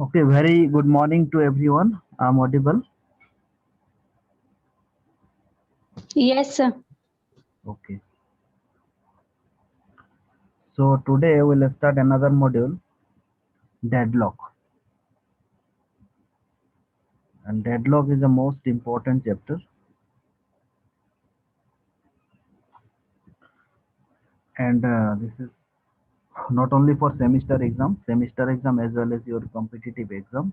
Okay, very good morning to everyone. I'm audible. Yes, sir. Okay, so today we'll start another module, deadlock. And deadlock is the most important chapter. And this is not only for semester exam as well as your competitive exam.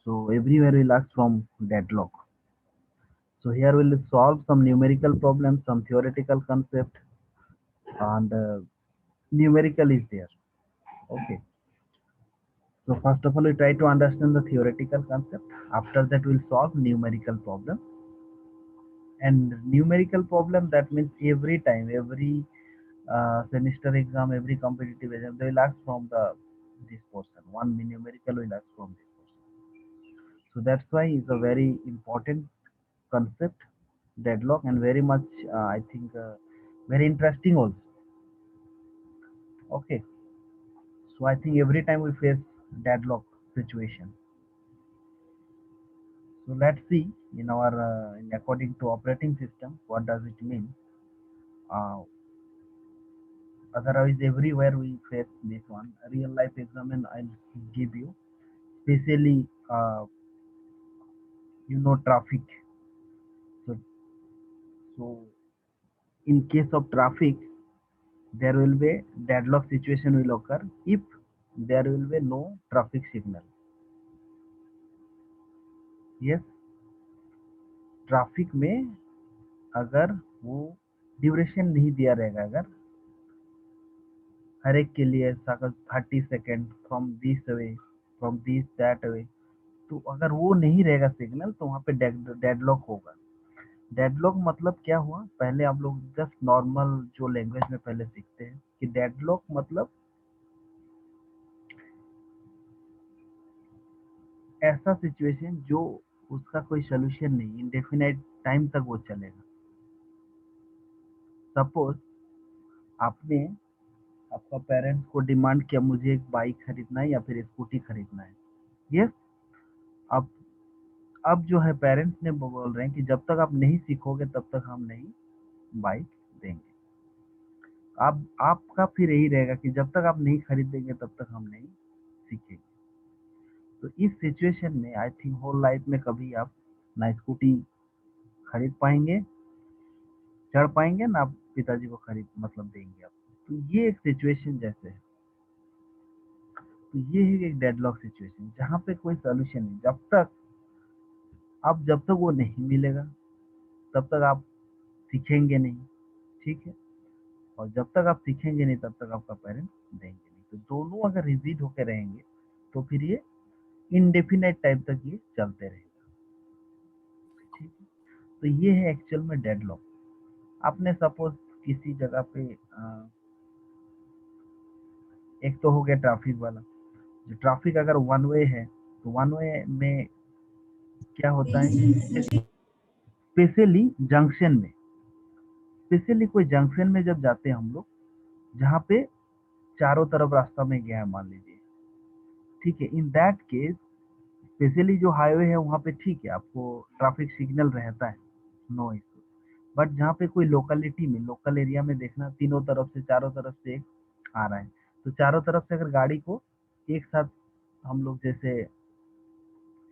So everywhere we'll ask from deadlock. So here we'll solve some numerical problems, some theoretical concept, and numerical is there. Okay. So first of all, we try to understand the theoretical concept. After that, we'll solve numerical problem. And numerical problem, that means every time, every semester exam, every competitive exam, they will ask from the this portion. One numerical will ask from this portion. So that's why it's a very important concept, deadlock, and very much, I think, very interesting also. Okay. So I think every time we face deadlock situation. So let's see in our in according to operating system, what does it mean? Uh, Otherwise, everywhere we face this one. Real life example I'll give you, especially traffic. So, so in case of traffic, there will be deadlock situation will occur if there will be no traffic signal. Yes, traffic में अगर वो duration नहीं दिया रहेगा, अगर हर एक के लिए 30 second from this away, from this that away, तो अगर वो नहीं रहेगा सिग्नल तो वहाँ पे डेडलॉक होगा। डेडलॉक मतलब क्या हुआ, पहले आप लोग जस्ट नॉर्मल जो लैंग्वेज में पहले सीखते हैं कि डेडलॉक मतलब ऐसा सिचुएशन जो उसका कोई सोल्यूशन नहीं, इंडेफिनाइट टाइम तक वो चलेगा। सपोज आपने आपका पेरेंट्स को डिमांड किया मुझे एक बाइक खरीदना है या फिर स्कूटी खरीदना है। यस, अब अब जो है पेरेंट्स ने बोल रहे हैं कि जब तक आप नहीं सीखोगे तब तक हम नहीं बाइक देंगे। आप आपका फिर यही रहेगा कि जब तक आप नहीं खरीदेंगे तब तक हम नहीं सीखेंगे। तो इस सिचुएशन में आई थिंक होल लाइफ में कभी आप ना स्कूटी खरीद पाएंगे, चढ़ पाएंगे, ना आप पिताजी को खरीद मतलब देंगे आप। तो ये एक सिचुएशन जैसे है। तो ये है एक डेडलॉक सिचुएशन जहाँ पे कोई सोल्यूशन नहीं, जब तक वो नहीं मिलेगा तब तक आप सीखेंगे नहीं। ठीक है, और जब तक आप सीखेंगे नहीं तब तक आपका पेरेंट्स देंगे नहीं। तो दोनों अगर रिजिड होकर रहेंगे तो फिर ये इनडेफिनाइट टाइम तक ये चलते रहेगा। ठीक है, तो ये है एक्चुअल में डेडलॉक। आपने सपोज किसी जगह पे एक तो हो गया ट्रैफिक वाला, जो ट्रैफिक अगर वन वे है तो वन वे में क्या होता है कि स्पेशली जंक्शन में, स्पेशली कोई जंक्शन में जब जाते हैं हम लोग, जहाँ पे चारों तरफ रास्ता में गया है मान लीजिए, ठीक है, इन दैट केस स्पेशली जो हाईवे है वहाँ पे ठीक है आपको ट्रैफिक सिग्नल रहता है, नो इशू। बट जहाँ पे कोई लोकेलिटी में, लोकल एरिया में देखना तीनों तरफ से, चारों तरफ से एक आ रहा है, तो चारों तरफ से अगर गाड़ी को एक साथ हम लोग जैसे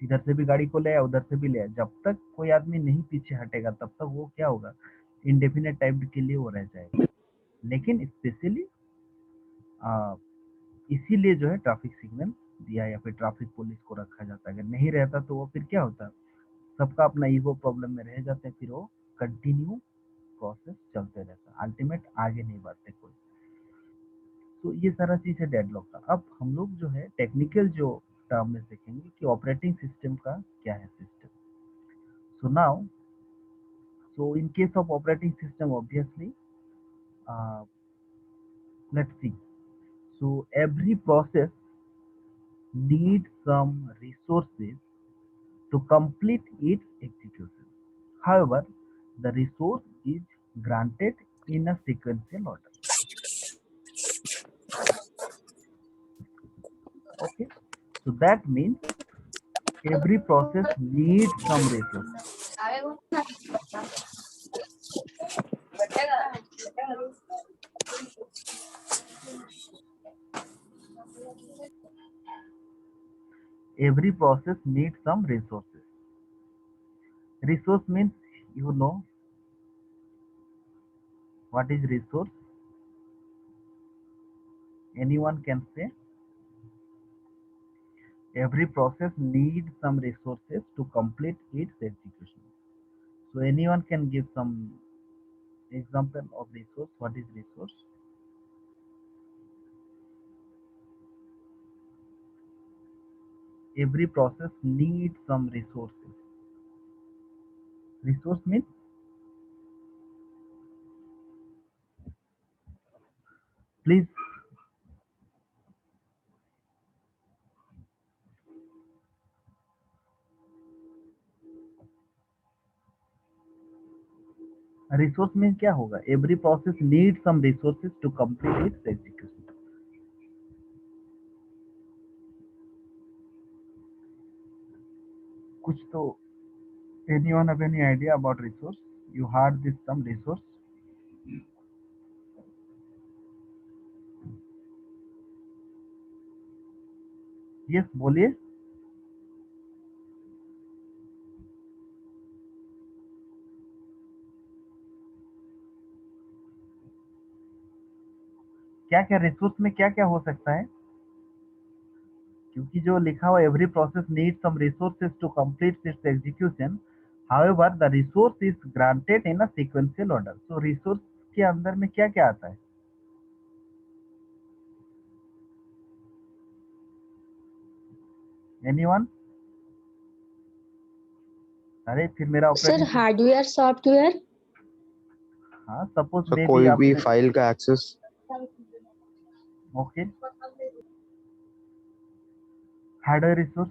इधर से भी गाड़ी को ले आया उधर से भी ले आया, जब तक कोई आदमी नहीं पीछे हटेगा तब तक वो क्या होगा, इंडेफिनेट टाइम के लिए वो रह जाएगा। लेकिन स्पेशली इसीलिए जो है ट्रैफिक सिग्नल दिया या फिर ट्रैफिक पुलिस को रखा जाता है। अगर नहीं रहता तो वो फिर क्या होता, सबका अपना ईगो प्रॉब्लम में रह जाते हैं, फिर वो कंटिन्यू प्रोसेस चलते रहता है, अल्टीमेट आगे नहीं बढ़ते कोई। तो ये सारा चीज है डेडलॉक का। अब हम लोग जो है टेक्निकल जो टर्म में सीखेंगे कि ऑपरेटिंग सिस्टम का क्या है system. So now, so in case of operating system, obviously, let's see. So every process needs some resources to complete its execution. However, the resource is granted in a sequential order. Okay, so that means every process needs some resources. Every process needs some resources. Resource means, you know what is resource? Anyone can say? Every process needs some resources to complete its execution. So anyone can give some example of resource. What is resource? Every process needs some resources. Resource means, please, resource means क्या होगा? Every process needs some resources to complete its execution. कुछ तो, anyone have any idea about resource? You heard this term resource? Yes, बोलिए। क्या क्या resource में क्या क्या हो सकता है? क्योंकि जो लिखा हुआ every process need some resources to complete its execution, however the resource is granted in a sequential order. तो रिसोर्स के अंदर में क्या क्या आता है? एनीवन? अरे फिर मेरा Sir, operating system, hardware, software. हाँ सपोज सर मे बी कोई भी आपने, फाइल का access. Okay, hardware resource,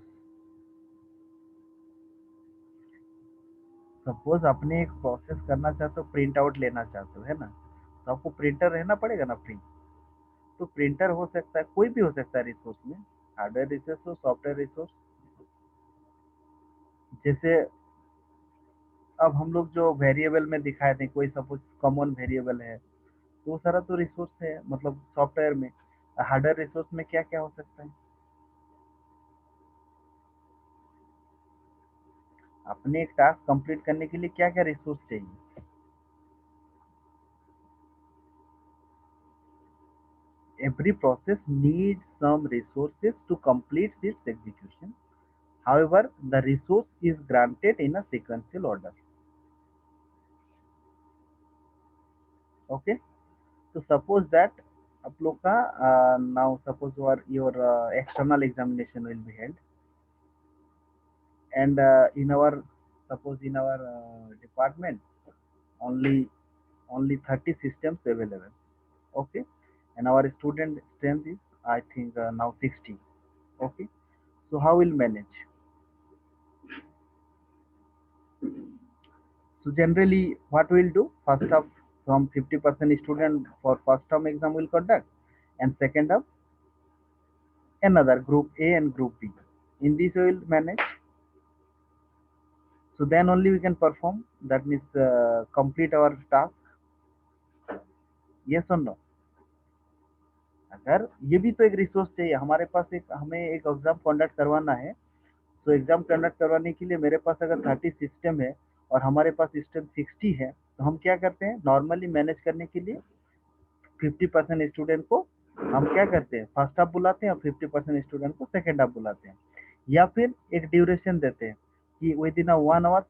suppose आपने एक प्रोसेस करना चाहते हो, प्रिंट आउट लेना चाहते हो, है ना, तो आपको प्रिंटर रहना पड़ेगा ना फ्री। तो प्रिंटर हो सकता है, कोई भी हो सकता है रिसोर्स में, हार्डवेयर रिसोर्स हो, सॉफ्टवेयर रिसोर्स। जैसे अब हम लोग जो वेरिएबल में दिखाए थे, कोई सपोज कॉमन वेरिएबल है, तो वो सारा तो रिसोर्स है, मतलब सॉफ्टवेयर में। हार्डवेयर रिसोर्स में क्या क्या हो सकता है? अपने एक टास्क कंप्लीट करने के लिए क्या क्या रिसोर्स चाहिए? Every process need some resources to complete its execution. However, the resource is granted in a sequential order. Okay. So suppose that आप लोग का now suppose your external examination will be held, and in our, suppose in our department, only 30 systems available. Okay, and our student strength is, I think, now 60. Okay, so how will manage? So generally what we'll do, first half from 50% student for first term exam will conduct, and second half another group A and group B. In this we will manage. So then only we can perform, that means complete our task. Yes or no? अगर ये भी तो एक resource चाहिए हमारे पास, एक हमें एक एग्जाम कंडक्ट करवाना है, तो एग्जाम कंडक्ट करवाने के लिए मेरे पास अगर 30 सिस्टम है और हमारे पास सिस्टम 60 है, तो हम क्या करते हैं, नॉर्मली मैनेज करने के लिए 50% स्टूडेंट को हम क्या करते हैं, फर्स्ट हाफ बुलाते हैं, और 50% स्टूडेंट को सेकेंड हाफ बुलाते हैं, या फिर एक ड्यूरेशन देते हैं कि विद इन 1 आवर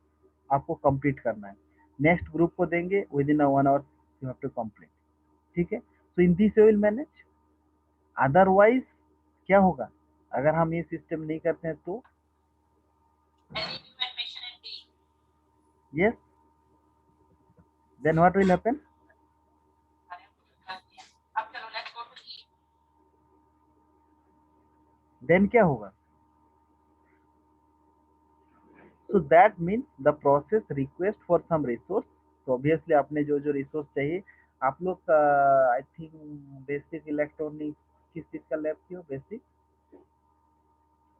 आपको कंप्लीट करना है, नेक्स्ट ग्रुप को देंगे within 1 hour you have to complete. ठीक है, तो in this will manage. Otherwise क्या होगा, अगर हम ये सिस्टम नहीं करते हैं तो, yes, then what will happen, then क्या होगा? So that means the process request for some resource. तो obviously आपने जो जो रिसोर्स चाहिए, आप लोग आई थिंक बेसिक इलेक्ट्रॉनिक किस चीज का लैब किए हो, बेसिक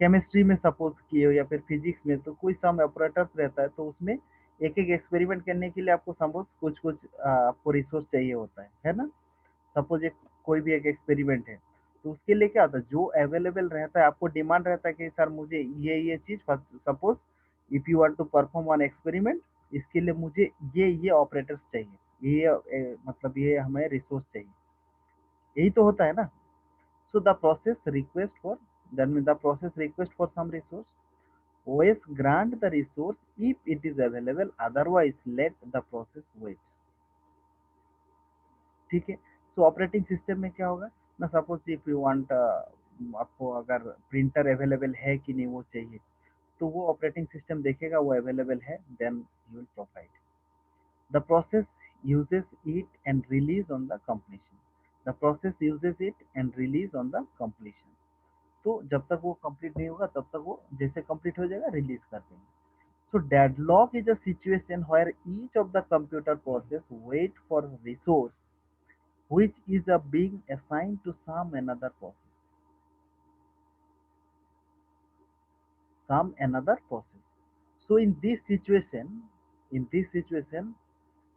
केमिस्ट्री में सपोज किए हो, या फिर फिजिक्स में, तो कोई सम ऑपरेटर्स रहता है, तो उसमें एक एक एक्सपेरिमेंट करने के लिए आपको सपोज कुछ कुछ आपको रिसोर्स चाहिए होता है ना। सपोज एक कोई भी एक एक्सपेरिमेंट है, तो उसके लिए क्या होता है, जो अवेलेबल रहता है, आपको डिमांड रहता है कि सर मुझे ये चीज, suppose if you want to perform one experiment, इसके लिए मुझे ये ऑपरेटर्स चाहिए, मतलब ये हमें रिसोर्स चाहिए, यही तो होता है ना। So the process request for, that mean the process request for some resource, OS grant the resource if it is available, otherwise let the process wait। ठीक है, तो ऑपरेटिंग सिस्टम में क्या होगा ना, सपोज इफ यू वांट, आपको अगर printer available है कि नहीं वो चाहिए, तो वो ऑपरेटिंग सिस्टम देखेगा वो अवेलेबल है, then you will provide. The process uses it and release on the completion, the process uses it and release on the completion। तो जब तक वो कंप्लीट नहीं होगा तब तक वो, जैसे कंप्लीट हो जाएगा रिलीज कर देंगे। So deadlock is a situation where each of the computer process wait for resource which is being assigned to some another process, So in this situation,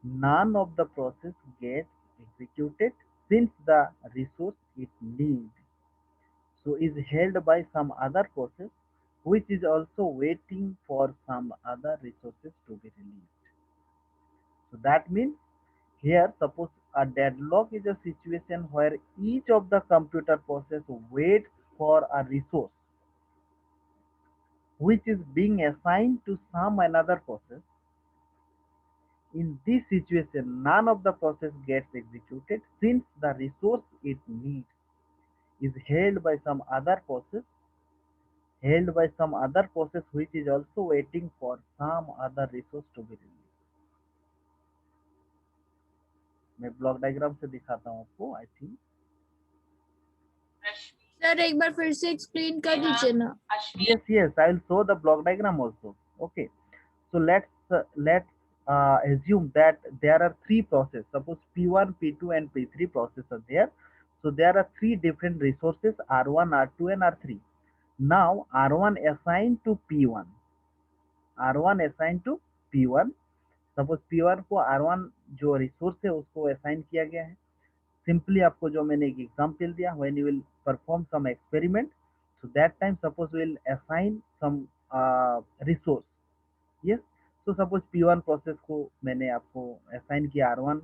none of the process gets executed since the resource it needs, so is held by some other process which is also waiting for some other resources to be released. So that means here, suppose a deadlock is a situation where each of the computer process waits for a resource. which is being assigned to some another process. In this situation, none of the process gets executed since the resource it needs is held by some other process which is also waiting for some other resource to be released. मैं block diagram से दिखाता हूँ आपको. I think sir एक बार फिर से explain कर दीजिए ना. yes I will show the block diagram also. Okay, so let's assume that there are three processes. Suppose P1, P2 and P3 processes are there. So there are three different resources, R1, R2 and R3. Now R1 assigned to P1, R1 assigned to P1. Suppose P1 को R1 जो resource है उसको assign किया गया है. Simply आपको जो मैंने एक एग्जांपल दिया, when you will perform some experiment, so that time suppose we will assign some resource. Yes, so suppose P1 process को मैंने आपको assign किया R1.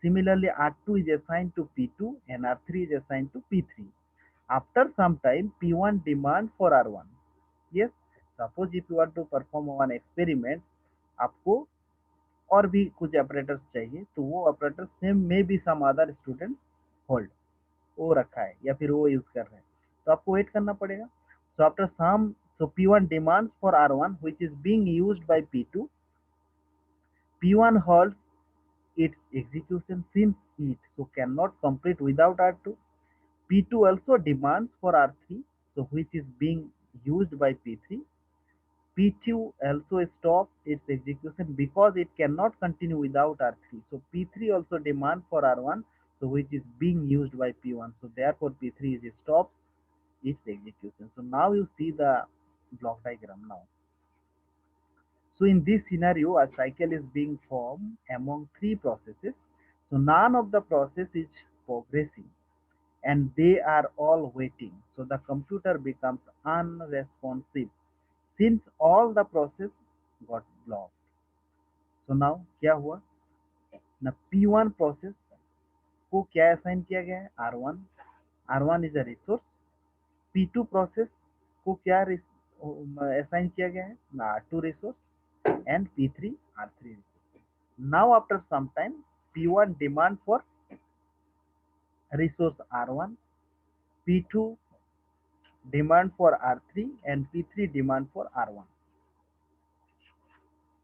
Similarly R2 is assigned to P2 and R3 is assigned to P3. After some time P1 demand for R1. Yes, suppose if you want to perform one experiment, आपको और भी कुछ operators चाहिए, तो वो operator same में भी some other student hold वो रखा है या फिर वो यूज कर रहे हैं, तो आपको वेट करना पड़ेगा. So after some, so P1 demands for R1 which is being used by P2. P1 holds its execution since it so cannot complete without R2. P2 also demands for R3, so which is being used by P3. P2 also stops its execution because it cannot continue without R3. So P3 also demands for R1, so which is being used by P1. So therefore P3 is stops its execution. So now you see the block diagram now. So in this scenario, a cycle is being formed among three processes. So none of the process is progressing and they are all waiting. So the computer becomes unresponsive since all the process got blocked. So now क्या हुआ ना, P1 process को क्या assign किया गया है, R1. R1 is a resource. P2 process को क्या असाइन किया गया है ना, R2 resource, and P3 R3 resource. Now after some time P1 demand for resource R1, P2 demand for R3 and P3 demand for R1.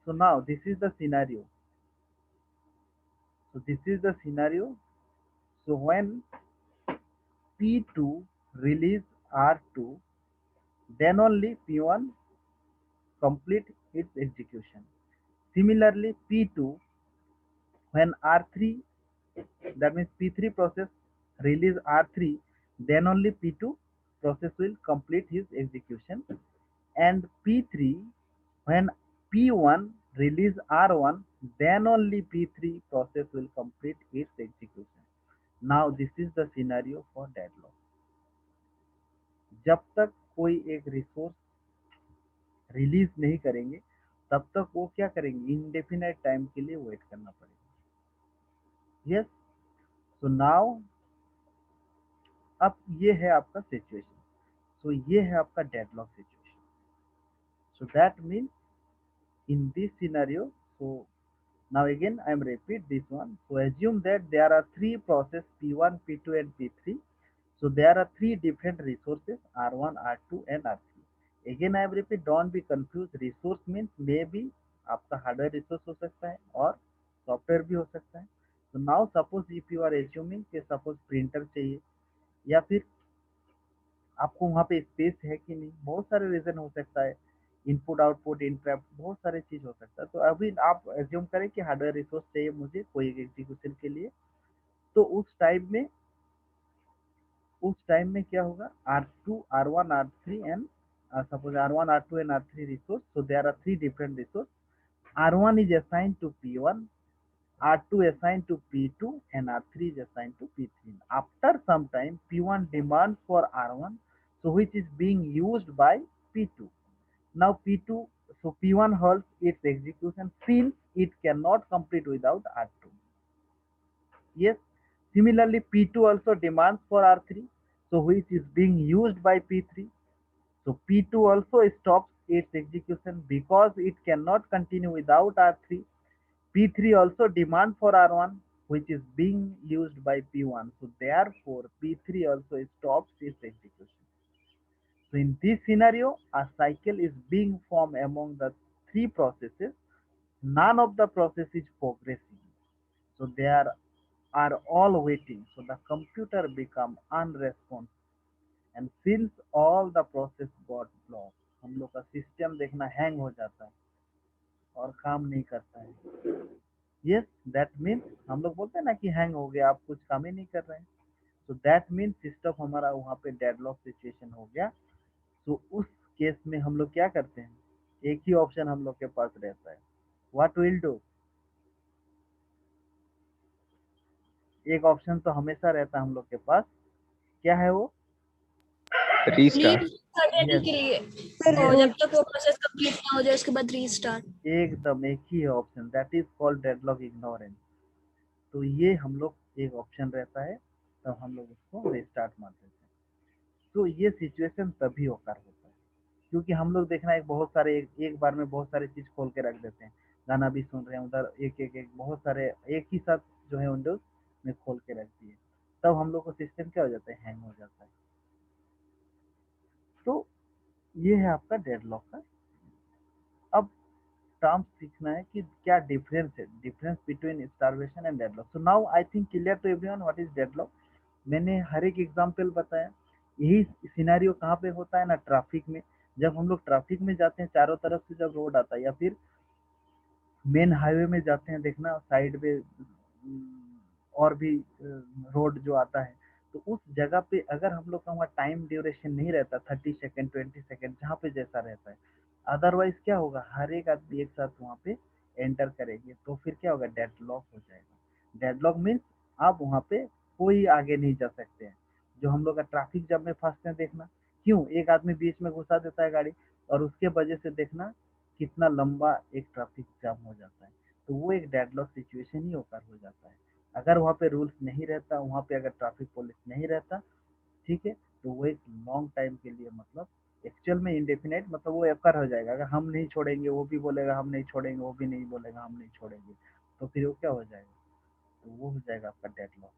So now this is the scenario. So this is the scenario. So when P2 release R2, then only P1 complete its execution. Similarly, P2 when R3, that means P3 process release R3, then only P2 process will complete his execution. And P3 when P1 release R1, then only P3 process will complete its execution. Now this is the scenario for deadlock. जब तक कोई एक resource release नहीं करेंगे तब तक वो क्या करेंगे, इनडेफिनाइट टाइम के लिए वेट करना पड़ेगा. यस, सो नाउ अब ये है आपका सिचुएशन. सो ये है आपका deadlock situation. So that mean in this scenario, so now again I am repeat this one. So assume that there are three process P1, P2 and P3. So there are three different resources R1, R2 and R3. Again I am repeat, don't be confused. Resource means maybe आपका hardware resource हो सकता है और software भी हो सकता है. So now suppose if you are assuming कि suppose प्रिंटर चाहिए या फिर आपको वहाँ पे स्पेस है कि नहीं, बहुत सारे रीजन हो सकता है, इनपुट आउटपुट इंटरप्ट, बहुत सारे चीज हो सकता है. तो अभी आप एज्यूम करें कि हार्डवेयर रिसोर्स चाहिए मुझे कोई एग्जीक्यूशन के लिए, तो उस टाइम में क्या होगा, R2, R1, R3 and suppose R1, R2 and R3 resource. So there are three different resource. R1 is assigned to P1, R2 assigned to P2 and R3 is assigned to P3. After some time P1 demands for R1, so which is being used by P2. Now P2, so P1 holds its execution since it cannot complete without R2. Yes, similarly P2 also demands for R3, so which is being used by P3. So P2 also stops its execution because it cannot continue without R3. P3 also demand for R1, which is being used by P1. So therefore P3 also stops its execution. So in this scenario, a cycle is being formed among the three processes. None of the process is progressing. So they are all waiting. So the computer become unresponsive. And since all the process got blocked, हम लोग का system देखना hang हो जाता है और काम नहीं करता है. यस, दैट मीन्स हम लोग बोलते हैं ना कि हैंग हो गया, आप कुछ काम ही नहीं कर रहे हैं. तो दैट मीन्स सिस्टम हमारा वहाँ पे डेडलॉक सिचुएशन हो गया. तो उस केस में हम लोग क्या करते हैं, एक ही ऑप्शन हम लोग के पास रहता है. व्हाट विल डू, एक ऑप्शन तो हमेशा रहता है हम लोग के पास. क्या है वो? रीस्टार्ट रीस्टार्ट करने यस, के लिए सर और जब तक वो प्रोसेस कंप्लीट ना हो जाए उसके बाद रीस्टार्ट. एकदम एक ही option, that is called deadlock ignorance. तो ये हम लोग एक ऑप्शन रहता है, तब हम लोग उसको रिस्टार्ट मार देते हैं. तो ये सिचुएशन तभी होकर होता है क्योंकि हम लोग देखना एक बहुत सारे एक बार में बहुत सारी चीज खोल के रख देते हैं. गाना भी सुन रहे हैं, उधर एक बहुत सारे एक ही साथ जो है विंडोज में खोल के रख दिए, तब हम लोग को सिस्टम क्या हो जाता है, हैंग हो जाता है. तो ये है आपका डेडलॉक का. अब टर्म्स सीखना है कि क्या डिफरेंस है, difference between starvation and deadlock. So now I think clear to everyone what is deadlock. मैंने हर एक एग्जांपल बताया. यही सिनेरियो कहाँ पे होता है ना, ट्रैफिक में. जब हम लोग ट्रैफिक में जाते हैं, चारों तरफ से जब रोड आता है या फिर मेन हाईवे में जाते हैं, देखना साइड में और भी रोड जो आता है, तो उस जगह पे अगर हम लोग का वहाँ टाइम ड्यूरेशन नहीं रहता 30 सेकेंड 20 सेकेंड जहाँ पे जैसा रहता है, अदरवाइज क्या होगा, हर एक आदमी एक साथ वहाँ पे एंटर करेंगे, तो फिर क्या होगा, डेडलॉक हो जाएगा. डेडलॉक मीन्स आप वहाँ पे कोई आगे नहीं जा सकते हैं. जो हम लोग का ट्रैफिक जब में फंसते हैं, देखना क्यों एक आदमी बीच में घुसा देता है गाड़ी, और उसके वजह से देखना कितना लंबा एक ट्रैफिक जाम हो जाता है. तो वो एक डेडलॉक सिचुएशन ही होकर हो जाता है. अगर वहाँ पे रूल्स नहीं रहता, वहाँ पे अगर ट्रैफिक पुलिस नहीं रहता, ठीक है, तो वो एक लॉन्ग टाइम के लिए, मतलब एक्चुअल में इंडेफिनाइट, मतलब वो एकर हो जाएगा. अगर हम नहीं छोड़ेंगे वो भी बोलेगा हम नहीं छोड़ेंगे, वो भी नहीं बोलेगा हम नहीं छोड़ेंगे, तो फिर वो क्या हो जाएगा, तो वो हो जाएगा आपका डेडलॉक.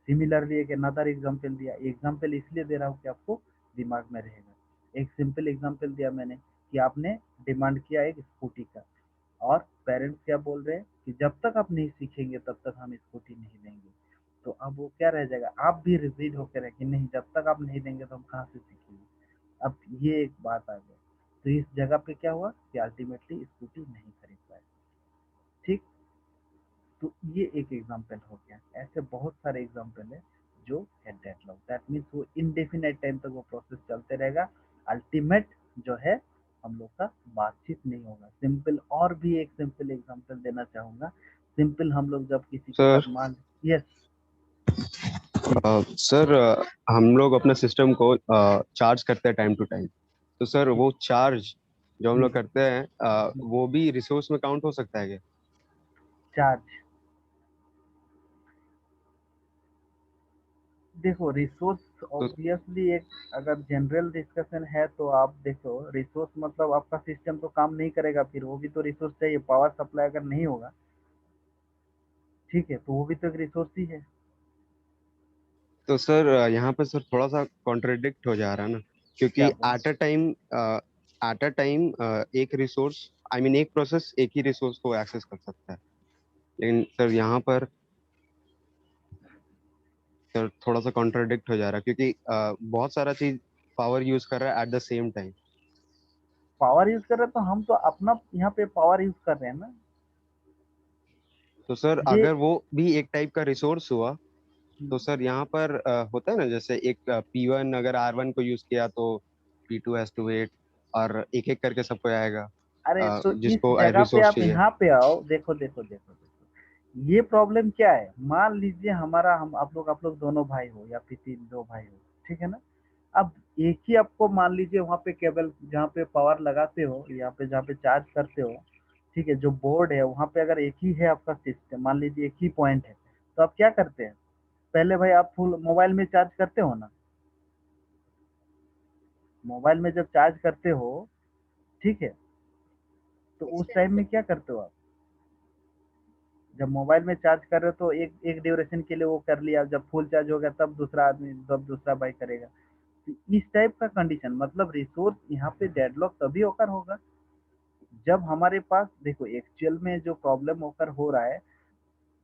सिमिलरली एक अनदर एग्जांपल दिया, एग्जांपल इसलिए दे रहा हूँ कि आपको दिमाग में रहेगा. एक सिंपल एग्जांपल दिया मैंने कि आपने डिमांड किया एक स्कूटी का, और पेरेंट्स क्या बोल रहे हैं कि जब तक आप नहीं सीखेंगे तब तक हम स्कूटी नहीं देंगे. तो अब वो क्या रह जाएगा, आप भी रिजिड होकर रहे कि नहीं, जब तक आप नहीं देंगे तो हम कहाँ से सीखेंगे. अब ये एक बात आ गई. तो इस जगह पे क्या हुआ कि अल्टीमेटली स्कूटी नहीं खरीद पाए. ठीक. तो ये एक एग्जांपल हो गया. ऐसे बहुत सारे एग्जांपल है जो है डेडलॉक. दैट मीन्स वो इनडेफिनाइट टाइम तक वो प्रोसेस चलते रहेगा. अल्टीमेट जो है हम लोग का बातचीत नहीं होगा. सिंपल और भी एक सिंपल एग्जांपल देना चाहूंगा. सिंपल हम लोग जब किसी के सर साथ मान, यस सर हम लोग अपने सिस्टम को चार्ज करते हैं टाइम टू टाइम. तो सर वो चार्ज जो हम लोग करते हैं वो भी रिसोर्स में काउंट हो सकता है क्या? चार्ज, देखो रिसोर्स तो ऑब्वियसली एक, अगर जनरल डिस्कशन है तो आप देखो रिसोर्स मतलब आपका सिस्टम तो काम नहीं करेगा, फिर वो भी तो रिसोर्स चाहिए. पावर सप्लाई अगर नहीं होगा, ठीक है, तो वो भी तो एक रिसोर्स ही है. तो सर यहाँ पे सर थोड़ा सा कॉन्ट्रडिक्ट हो जा रहा है ना, क्योंकि क्या बोले? एट अ टाइम एक रिसोर्स, आई मीन एक प्रोसेस एक ही रिसोर्स को एक्सेस कर सकता है. लेकिन सर यहाँ पर सर थोड़ा सा कॉन्ट्रडिक्ट हो जा रहा है, क्योंकि बहुत सारा चीज पावर यूज कर रहा है eight the same time. Power use कर रहे हैं तो हम तो अपना यहाँ पे पावर यूज कर रहे हैं ना. तो सर ये अगर वो भी एक टाइप का रिसोर्स हुआ, तो सर यहाँ पर होता है ना, जैसे एक P1 अगर R1 को यूज किया तो P2 हैज टू वेट, और एक एक करके सबको आएगा अरे तो इस जिसको जगह पे रिसोर्स आप चाहिए. यहाँ पे आओ, देखो देखो देखो देखो, ये प्रॉब्लम क्या है. मान लीजिए हमारा, हम आप लोग दोनों भाई हो या फिर तीन दो भाई हो, ठीक है ना. अब एक ही आपको मान लीजिए वहाँ पे केबल जहाँ पे पावर लगाते हो, यहाँ पे जहाँ पे चार्ज करते हो, ठीक है, जो बोर्ड है वहाँ पे अगर एक ही है आपका सिस्टम, मान लीजिए एक ही पॉइंट है, तो आप क्या करते हैं, पहले भाई आप फुल मोबाइल में चार्ज करते हो ना. मोबाइल में जब चार्ज करते हो, ठीक है, तो Yes, उस sir. टाइम में क्या करते हो आप? जब मोबाइल में चार्ज कर रहे हो तो एक एक ड्यूरेशन के लिए वो कर लिया, जब फुल चार्ज हो गया तब दूसरा आदमी, तब दूसरा भाई करेगा। तो इस टाइप का कंडीशन, मतलब रिसोर्स यहाँ पे डेडलॉक तभी होकर होगा जब हमारे पास, देखो एक्चुअल में जो प्रॉब्लम होकर हो रहा है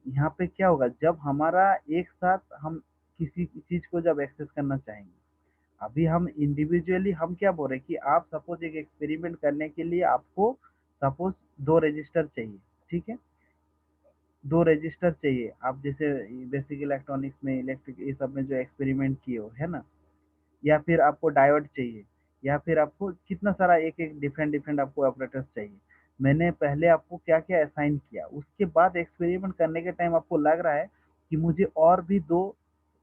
यहाँ पे क्या होगा, जब हमारा एक साथ हम किसी चीज को जब एक्सेस करना चाहेंगे। अभी हम इंडिविजुअली हम क्या बोल रहे हैं कि आप सपोज एक एक्सपेरिमेंट करने के लिए आपको सपोज 2 रजिस्टर चाहिए, ठीक है, 2 रजिस्टर चाहिए। आप जैसे बेसिक इलेक्ट्रॉनिक्स में, इलेक्ट्रिक ये सब में जो एक्सपेरिमेंट किए हो, है ना, या फिर आपको डायोड चाहिए, या फिर आपको कितना सारा एक एक डिफरेंट डिफरेंट आपको ऑपरेटर्स चाहिए। मैंने पहले आपको क्या क्या असाइन किया, उसके बाद एक्सपेरिमेंट करने के टाइम आपको लग रहा है कि मुझे और भी दो,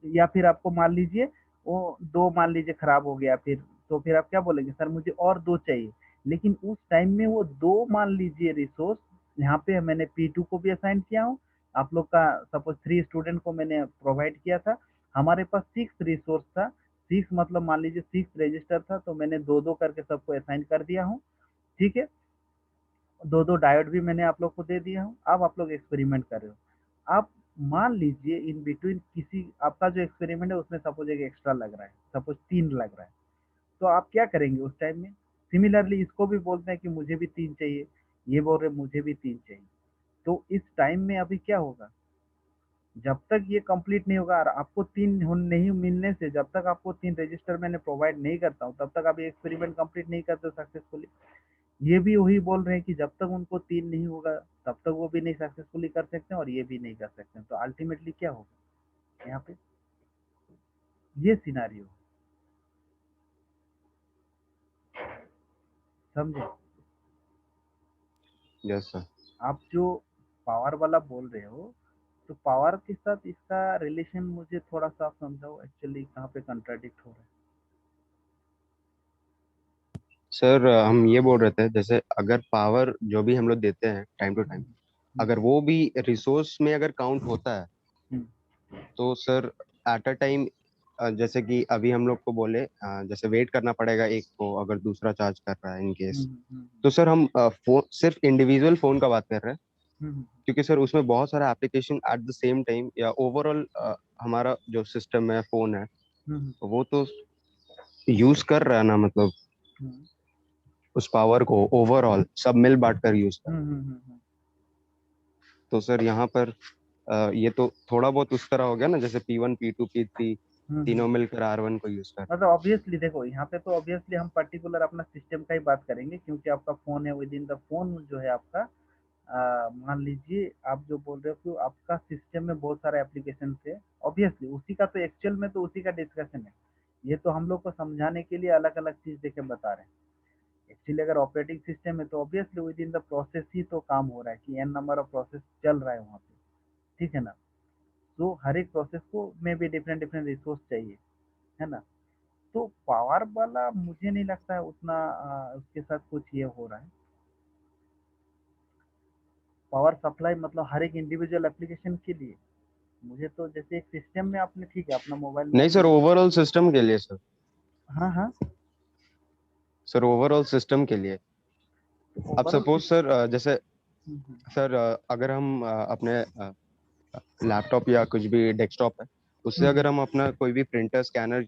या फिर आपको मान लीजिए वो दो मान लीजिए खराब हो गया, फिर तो फिर आप क्या बोलेंगे, सर मुझे और दो चाहिए। लेकिन उस टाइम में वो दो मान लीजिए रिसोर्स यहाँ पे मैंने P2 को भी असाइन किया हूँ, आप लोग का सपोज 3 स्टूडेंट को मैंने प्रोवाइड किया था, हमारे पास 6 रिसोर्स था। 6 मतलब मान लीजिए 6 रजिस्टर था, तो मैंने दो दो करके सबको असाइन कर दिया हूँ, ठीक है। दो दो डायोड भी मैंने आप लोग को दे दिया हूँ। अब आप लोग एक्सपेरिमेंट कर रहे हो। आप मान लीजिए इन बिटवीन किसी आपका जो एक्सपेरिमेंट है उसमें सपोज एक एक्स्ट्रा लग रहा है, सपोज 3 लग रहा है, तो आप क्या करेंगे उस टाइम में? सिमिलरली इसको भी बोलते हैं कि मुझे भी 3 चाहिए, ये बोल रहे मुझे भी 3 चाहिए। तो इस टाइम में अभी क्या होगा, जब तक ये कंप्लीट नहीं होगा और आपको 3 नहीं मिलने से, जब तक आपको 3 रजिस्टर मैंने प्रोवाइड नहीं करता हूँ तब तक आप ये एक्सपेरिमेंट कंप्लीट नहीं करते सक्सेसफुली। ये भी वही बोल रहे हैं कि जब तक उनको 3 नहीं होगा तब तक वो भी नहीं सक्सेसफुली कर सकते हैं और ये भी नहीं कर सकते हैं। तो अल्टीमेटली क्या होगा यहाँ पे, ये सिनारियो, समझे? Yes sir. आप जो पावर वाला बोल रहे हो, तो पावर के साथ इसका रिलेशन मुझे थोड़ा सा आप समझाओ, एक्चुअली कहाँ पे कंट्राडिक्ट हो रहा है? सर हम ये बोल रहे थे जैसे अगर पावर जो भी हम लोग देते हैं टाइम टू टाइम, हम्म, अगर वो भी रिसोर्स में अगर काउंट होता है, हम्म, तो सर एट अ टाइम, जैसे कि अभी हम लोग को बोले जैसे वेट करना पड़ेगा एक को, अगर दूसरा चार्ज कर रहा है इन केस, हम्म, हम्म, तो सर हम फोन, सिर्फ इंडिविजुअल फोन का बात कर रहे हैं, हम्म, क्योंकि सर उसमें बहुत सारा application at the same time, या ओवरऑल हमारा जो सिस्टम है, फोन है, हम्म, वो तो यूज कर रहा है ना, मतलब हम्म, उस पावर को ओवरऑल सब मिल बांट कर यूज कर। हम्म, हम्म, तो सर यहाँ पर ये तो थोड़ा बहुत उस तरह हो गया ना, जैसे P1 P2 P3 तीनों हम्म। मिलकर R1 को यूज कर। मतलब ऑब्वियसली देखो यहाँ पे तो ऑब्वियसली हम पर्टिकुलर अपना सिस्टम का ही बात करेंगे, क्योंकि आपका फोन है, विद इन द फोन जो है आपका, मान लीजिए आप जो बोल रहे हो कि आपका सिस्टम में बहुत सारे एप्लीकेशन है, ऑब्वियसली उसी का तो एक्चुअल में तो उसी का डिस्कशन है। ये तो हम लोग को समझाने के लिए अलग अलग चीज देके बता रहे हैं। एक्चुअली अगर ऑपरेटिंग सिस्टम है तो obviously within the process ही तो काम हो रहा है कि एन नंबर ऑफ प्रोसेस चल रहा है वहाँ पे, ठीक है ना। तो हर एक प्रोसेस को में भी डिफरेंट डिफरेंट रिसोर्स चाहिए, है ना। तो पावर वाला मुझे नहीं लगता है उतना उसके साथ कुछ ये हो रहा है। पावर सप्लाई मतलब हर एक इंडिविजुअल एप्लीकेशन के लिए, मुझे तो जैसे एक सिस्टम में आपने, ठीक है, अपना मोबाइल में नहीं आपने, सर, ओवरऑल सिस्टम के लिए सर। हाँ हाँ, सर ओवरऑल सिस्टम के लिए। तो अब ओवरऑल सपोज सर जैसे सिस्टम। सर अगर हम अपने लैपटॉप या कुछ भी डेस्कटॉप है, उससे अगर हम अपना कोई भी प्रिंटर स्कैनर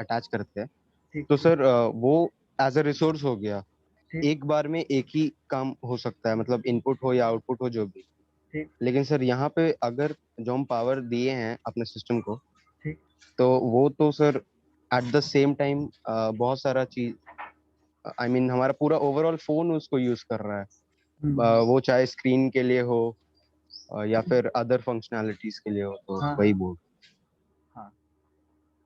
अटैच करते हैं, ठीक तो ठीक सर वो एज अ रिसोर्स हो गया। ठीक एक बार में एक ही काम हो सकता है, मतलब इनपुट हो या आउटपुट हो जो भी। ठीक लेकिन सर यहाँ पे अगर जो हम पावर दिए हैं अपने सिस्टम को, ठीक। तो वो तो sir eight the same time बहुत सारा चीज, आई मीन हमारा पूरा ओवरऑल फोन उसको यूज कर रहा है। वो चाहे स्क्रीन के लिए हो या फिर अदर फंक्शनैलिटीज के लिए हो, तो हाँ वही हाँ बोल। हाँ।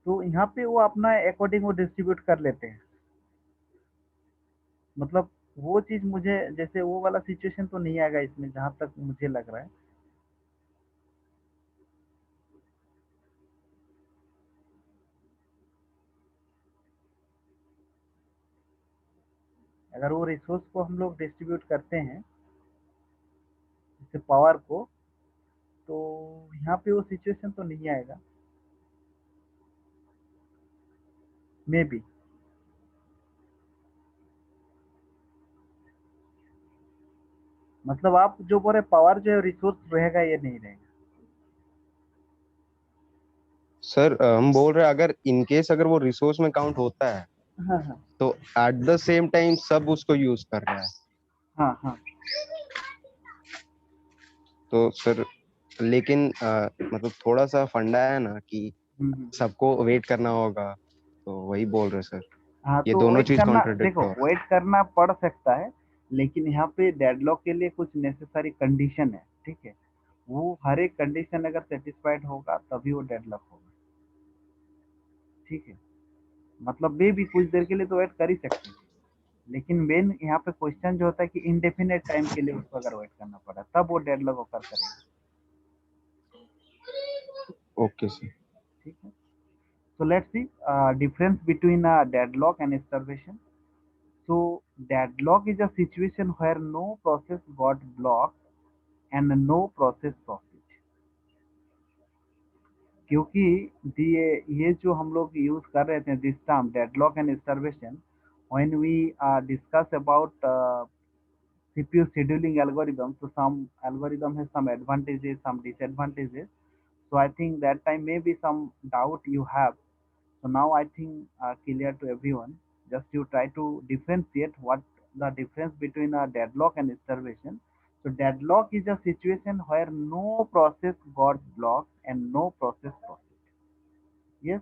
तो यहाँ पे वो अपना अकॉर्डिंग वो डिस्ट्रीब्यूट कर लेते हैं, मतलब वो चीज मुझे, जैसे वो वाला सिचुएशन तो नहीं आएगा इसमें जहां तक मुझे लग रहा है। अगर वो रिसोर्स को हम लोग डिस्ट्रीब्यूट करते हैं जैसे पावर को, तो यहाँ पे वो सिचुएशन तो नहीं आएगा, मे बी। मतलब आप जो बोल रहे पावर जो है रिसोर्स रहेगा, ये नहीं रहेगा। सर हम बोल रहे हैं अगर इन केस अगर वो रिसोर्स में काउंट होता है हाँ हाँ तो एट द सेम टाइम सब उसको यूज कर रहा है। हाँ हाँ। तो सर लेकिन मतलब थोड़ा सा फंडा है ना कि हम्म। सबको वेट करना होगा, तो वही बोल रहे सर। हाँ, ये तो दोनों वेट चीज करना, कॉन्ट्रडिक्ट देखो हो रहा वेट करना पड़ सकता है, लेकिन यहाँ पे डेडलॉक के लिए कुछ नेसेसरी कंडीशन है, ठीक है। वो हर एक कंडीशन अगर सेटिस्फाइड होगा तभी वो डेडलॉक होगा, ठीक है। मतलब वे भी कुछ देर के लिए तो वेट कर ही सकते हैं, लेकिन मेन यहाँ पे क्वेश्चन जो होता है कि इंडेफिनेट टाइम के लिए उसको अगर वेट करना पड़ा तब वो डेडलॉक ऑकर करेगा, है। Okay sir. ठीक है। So let's see difference between deadlock and starvation. So deadlock is a situation where no process got blocked and no process proceed. क्योंकि ये जो हम लोग यूज कर रहे थे this term deadlock and starvation, when we discuss about CPU scheduling algorithm, so some algorithm has some advantages, some disadvantages. So I think that time maybe some doubt you have. So now I think clear to everyone. Just you try to differentiate what the difference between a deadlock and starvation. So deadlock is a situation where no process got blocked and no process proceed. Yes.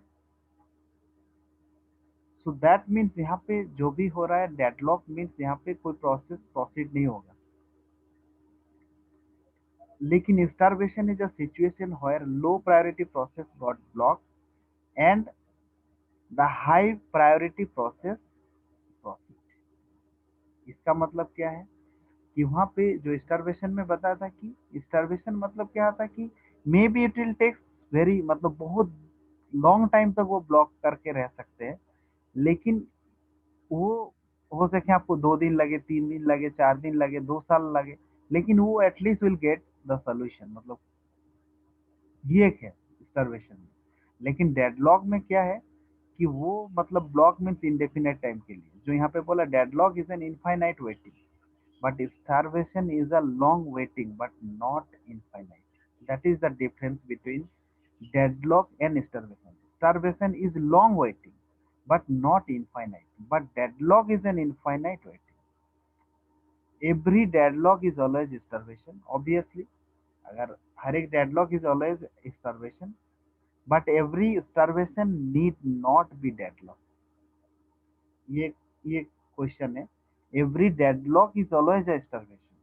So that means यहाँ पे जो भी हो रहा है deadlock means यहाँ पे कोई प्रोसेस प्रोसीड नहीं होगा। लेकिन starvation is a situation where low priority process got blocked and the high priority process proceed। इसका मतलब क्या है कि वहां पे जो स्टारवेशन में बताया था कि स्टारवेशन मतलब क्या था कि maybe it will take very मतलब बहुत लॉन्ग टाइम तक वो ब्लॉक करके रह सकते हैं, लेकिन वो हो सके आपको 2 दिन लगे, 3 दिन लगे, 4 दिन लगे, 2 साल लगे, लेकिन वो at least will get the solution. मतलब ये एक है स्टारवेशन में। लेकिन डेडलॉक में क्या है कि वो मतलब ब्लॉक मीन्स इंडेफिनेट टाइम के लिए, जो यहाँ पे बोला deadlock is an infinite waiting, but starvation is a long waiting but not infinite. That is the difference between deadlock and starvation. Starvation is long waiting but not infinite, but deadlock is an infinite waiting. Every deadlock is always starvation, obviously. अगर हर एक deadlock is always starvation, but every starvation need not be deadlock. ये question है। Every deadlock is always a starvation,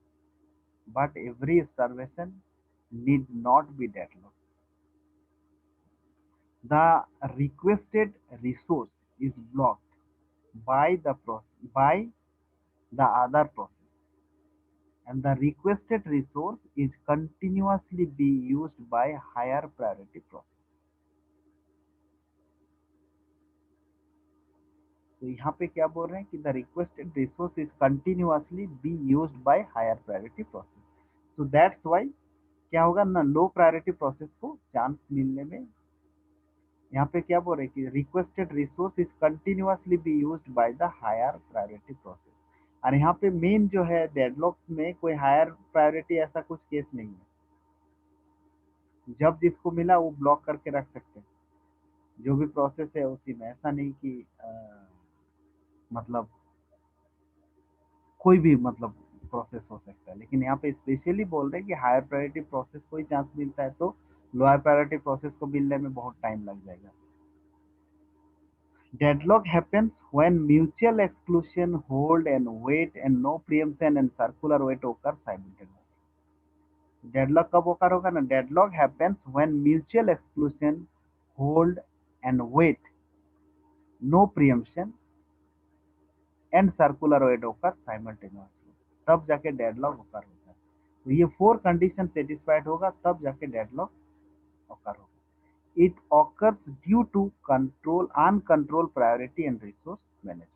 but every starvation need not be deadlocked. The requested resource is blocked by by the other process, and the requested resource is continuously be used by higher priority process. तो यहाँ पे क्या बोल रहे हैं कि the requested resource is continuously be used by higher priority process. So that's why क्या होगा ना, लो प्रायोरिटी प्रोसेस को चांस मिलने में, यहाँ पे क्या बोल रहे हैं कि requested resource is continuously be used by the higher priority process. और यहाँ पे मेन जो है डेडलॉक में कोई हायर प्रायोरिटी ऐसा कुछ केस नहीं है, जब जिसको मिला वो ब्लॉक करके रख सकते हैं जो भी प्रोसेस है उसी में। ऐसा नहीं कि मतलब कोई भी मतलब प्रोसेस हो सकता है, लेकिन यहाँ पे स्पेशली बोल रहे हैं कि हायर प्रायोरिटी प्रोसेस को ही चांस मिलता है, तो लोअर प्रायोरिटी प्रोसेस को मिलने में बहुत टाइम लग जाएगा। Deadlock happens when mutual exclusion, hold and wait, and no preemption and circular wait occur simultaneously. Deadlock कब occur होगा ना, deadlock happens when mutual exclusion, hold and wait, no preemption and circular wait occur simultaneously. तब जाके deadlock occur होता है। तो ये 4 condition satisfied होगा तब जाके deadlock occur होगा। It occurs due to uncontrolled priority and resource management.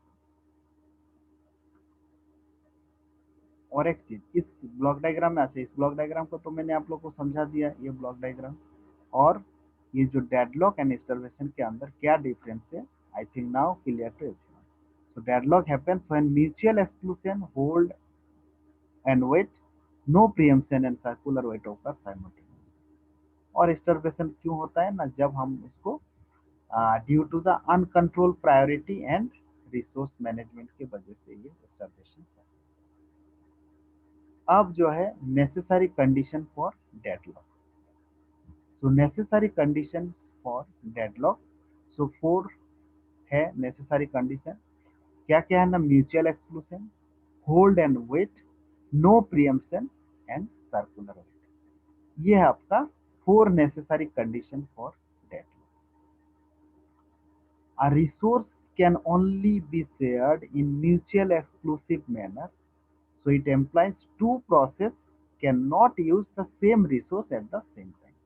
और एक चीज इस ब्लॉक डायग्राम में इस ब्लॉक डायग्राम को तो मैंने आप लोग को समझा दिया, ये ब्लॉक डायग्राम। और ये जो डेडलॉक एंड स्टार्वेशन के अंदर क्या डिफरेंस है, I think now clear to everyone. So deadlock happens when mutual exclusion, hold and wait, no preemption and circular wait occur simultaneously. और स्टार्वेशन क्यों होता है ना, जब हम इसको due to the uncontrolled priority and resource management की वजह से ये स्टार्वेशन है। अब जो है necessary condition for deadlock. So necessary condition for deadlock, so 4 है नेसेसरी कंडीशन। क्या क्या है ना, mutual exclusion, hold and wait, no preemption and circular wait. ये है आपका 4 necessary condition for deadlock. A resource can only be shared in mutual exclusive manner, so it implies two processes cannot use the same resource at the same time।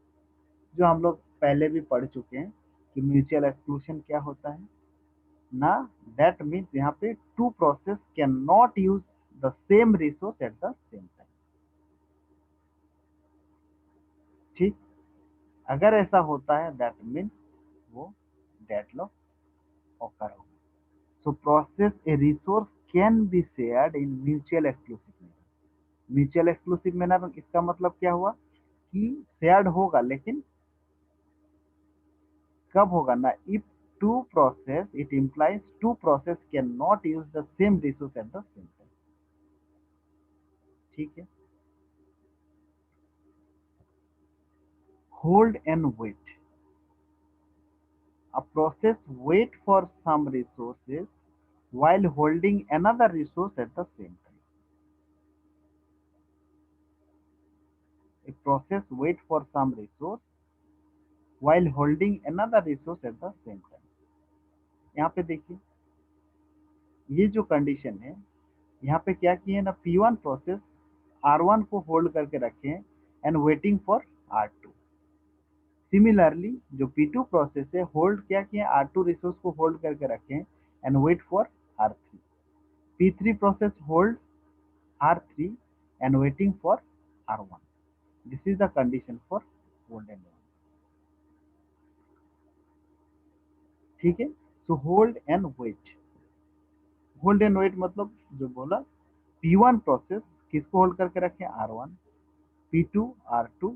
जो हम लोग पहले भी पढ़ चुके हैं कि म्यूचुअल एक्सक्लूशन क्या होता है ना, दैट मीन्स यहाँ पे two process can not use the same resource at the same time. ठीक, अगर ऐसा होता है दैट मीन्स वो डेडलॉक ऑकर होगा। So process a resource can be shared in mutual exclusive manner। Mutual exclusive manner इसका मतलब क्या हुआ कि शेयर्ड होगा, लेकिन कब होगा ना, if two process, it implies two process can not use the same resource at the same time. ठीक है। Hold and wait, a process wait for some resources while holding another resource at the same time। A process wait for some resource while holding another resource at the same time। यहाँ पे देखिए ये जो condition है, यहाँ पे क्या किए ना, P1 प्रोसेस R1 को होल्ड करके रखे हैं and waiting for R2। Similarly जो P2 प्रोसेस है, होल्ड क्या किए, R2 रिसोर्स को होल्ड करके रखे हैं and wait for R3। P3 process hold R3 and waiting for R1। This is the condition for hold and wait. ठीक है। So hold and wait, hold and wait मतलब जो बोला, P1 प्रोसेस किसको होल्ड करके रखें, R1, P2 R2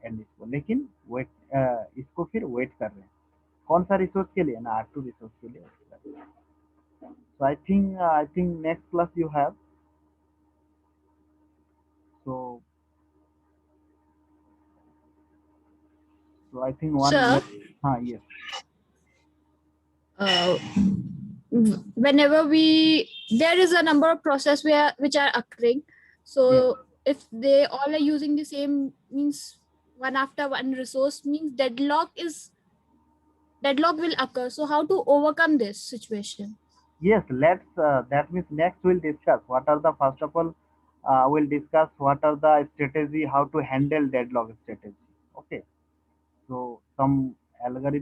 एंड इसको, लेकिन वेट इसको फिर वेट कर रहे हैं कौन सा रिसोर्स के लिए ना, R2 रिसोर्स के लिए। So I think next class you have, so I think one, Sir, हाँ yes, uh, whenever there is a number of process which are occurring. So if they all are using the same, means one after one resource, means deadlock will occur. So how to overcome this situation? yes, let's that means next we'll discuss what are the, first of all we'll discuss what are the strategy how to handle deadlock strategy। Okay, so some algorithm